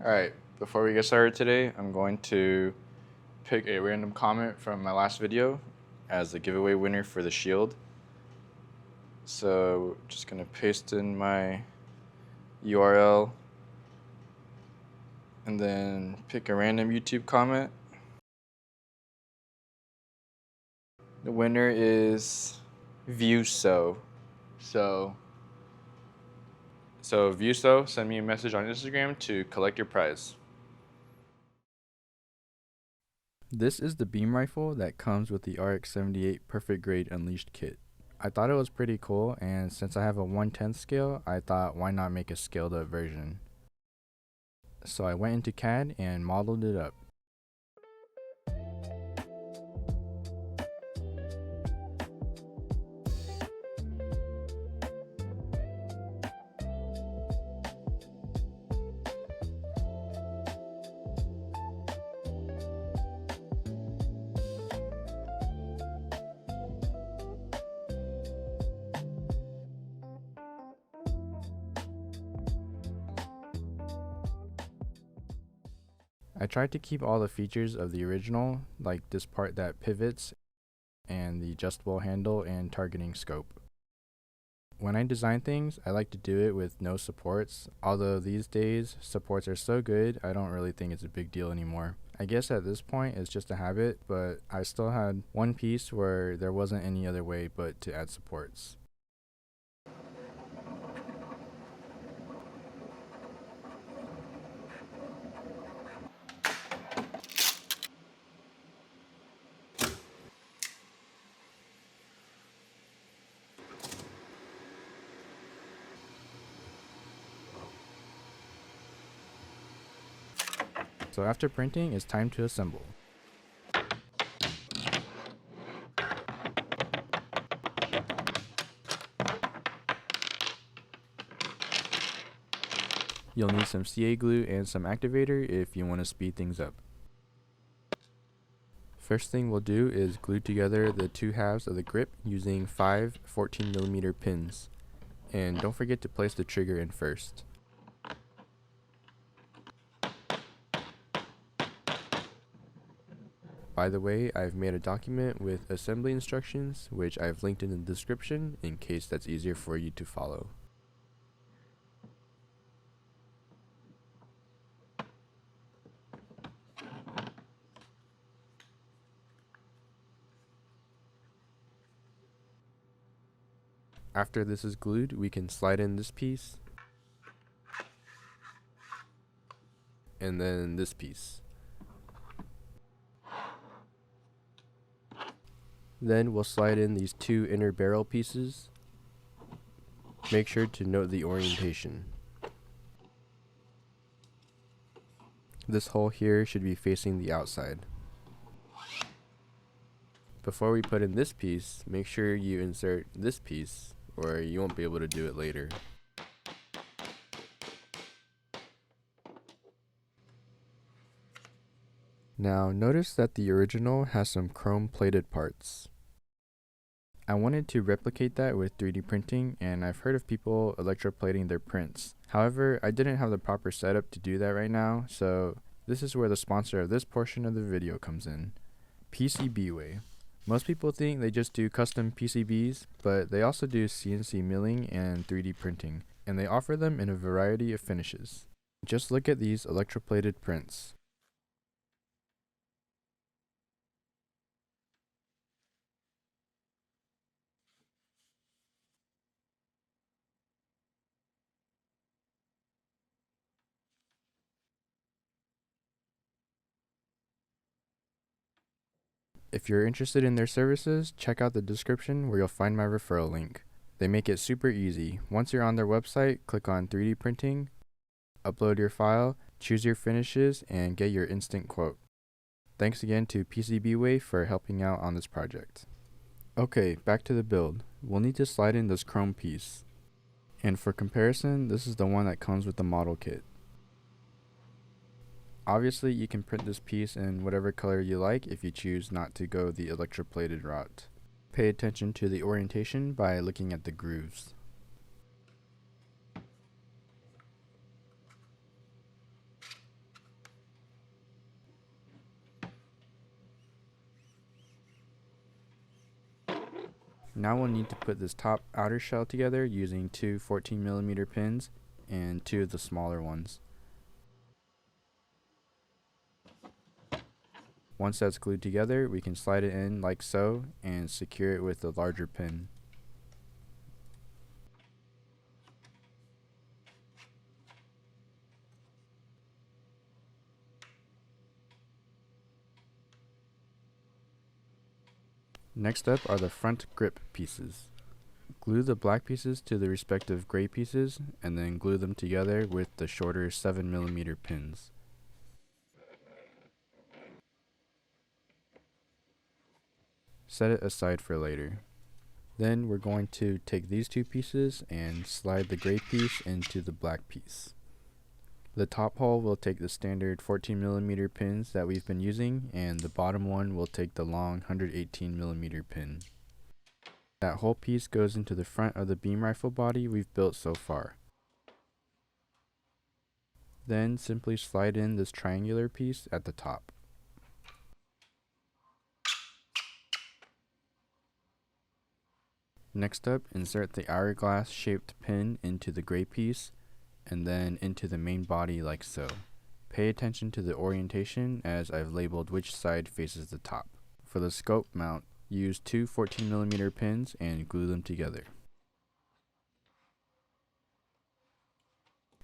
Alright, before we get started today, I'm going to pick a random comment from my last video as the giveaway winner for the shield. So, just going to paste in my URL and then pick a random YouTube comment. The winner is ViewSo. So ViewSo, send me a message on Instagram to collect your prize. This is the beam rifle that comes with the RX78 Perfect Grade Unleashed kit. I thought it was pretty cool, and since I have a 1/10 scale, I thought why not make a scaled up version. So I went into CAD and modeled it up. I tried to keep all the features of the original, like this part that pivots and the adjustable handle and targeting scope. When I design things, I like to do it with no supports, although these days supports are so good I don't really think it's a big deal anymore. I guess at this point it's just a habit, but I still had one piece where there wasn't any other way but to add supports. So after printing, it's time to assemble. You'll need some CA glue and some activator if you want to speed things up. First thing we'll do is glue together the two halves of the grip using 5 14mm pins. And don't forget to place the trigger in first. By the way, I've made a document with assembly instructions, which I've linked in the description in case that's easier for you to follow. After this is glued, we can slide in this piece, and then this piece. Then we'll slide in these two inner barrel pieces. Make sure to note the orientation. This hole here should be facing the outside. Before we put in this piece, make sure you insert this piece or you won't be able to do it later. Now notice that the original has some chrome plated parts. I wanted to replicate that with 3D printing, and I've heard of people electroplating their prints. However, I didn't have the proper setup to do that right now, so this is where the sponsor of this portion of the video comes in, PCBWay. Most people think they just do custom PCBs, but they also do CNC milling and 3D printing, and they offer them in a variety of finishes. Just look at these electroplated prints. If you're interested in their services, check out the description where you'll find my referral link. They make it super easy. Once you're on their website, click on 3D printing, upload your file, choose your finishes, and get your instant quote. Thanks again to PCBWay for helping out on this project. Okay, back to the build. We'll need to slide in this chrome piece. And for comparison, this is the one that comes with the model kit. Obviously, you can print this piece in whatever color you like if you choose not to go the electroplated route. Pay attention to the orientation by looking at the grooves. Now we'll need to put this top outer shell together using two 14mm pins and two of the smaller ones. Once that's glued together, we can slide it in like so and secure it with a larger pin. Next up are the front grip pieces. Glue the black pieces to the respective gray pieces and then glue them together with the shorter 7mm pins. Set it aside for later. Then we're going to take these two pieces and slide the gray piece into the black piece. The top hole will take the standard 14mm pins that we've been using, and the bottom one will take the long 118mm pin. That whole piece goes into the front of the beam rifle body we've built so far. Then simply slide in this triangular piece at the top. Next up, insert the hourglass shaped pin into the gray piece and then into the main body like so. Pay attention to the orientation as I've labeled which side faces the top. For the scope mount, use two 14mm pins and glue them together.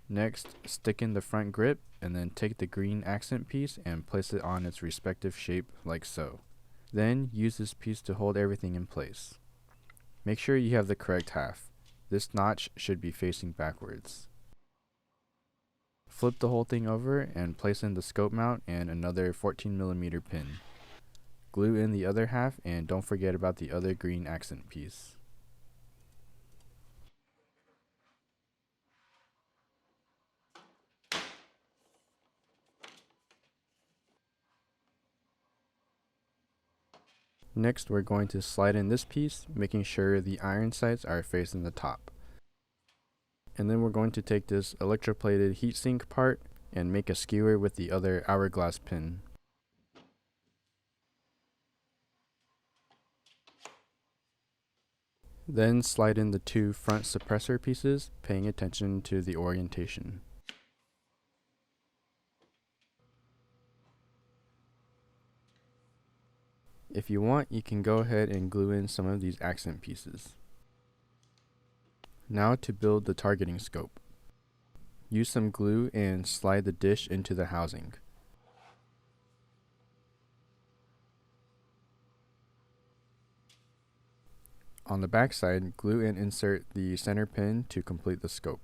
Next, stick in the front grip and then take the green accent piece and place it on its respective shape like so. Then use this piece to hold everything in place. Make sure you have the correct half. This notch should be facing backwards. Flip the whole thing over and place in the scope mount and another 14mm pin. Glue in the other half and don't forget about the other green accent piece. Next, we're going to slide in this piece, making sure the iron sights are facing the top. And then we're going to take this electroplated heatsink part and make a skewer with the other hourglass pin. Then slide in the two front suppressor pieces, paying attention to the orientation. If you want, you can go ahead and glue in some of these accent pieces. Now to build the targeting scope. Use some glue and slide the dish into the housing. On the back side, glue and insert the center pin to complete the scope.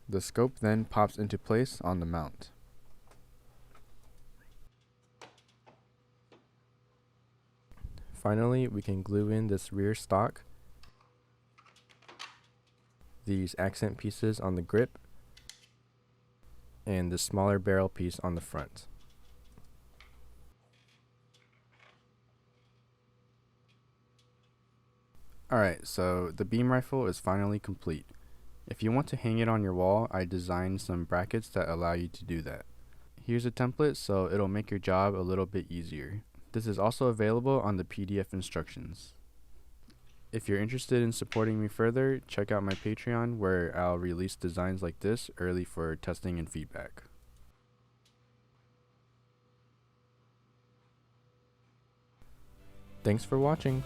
The scope then pops into place on the mount. Finally, we can glue in this rear stock, these accent pieces on the grip, and the smaller barrel piece on the front. Alright, so the beam rifle is finally complete. If you want to hang it on your wall, I designed some brackets that allow you to do that. Here's a template, so it'll make your job a little bit easier. This is also available on the PDF instructions. If you're interested in supporting me further, check out my Patreon where I'll release designs like this early for testing and feedback. Thanks for watching.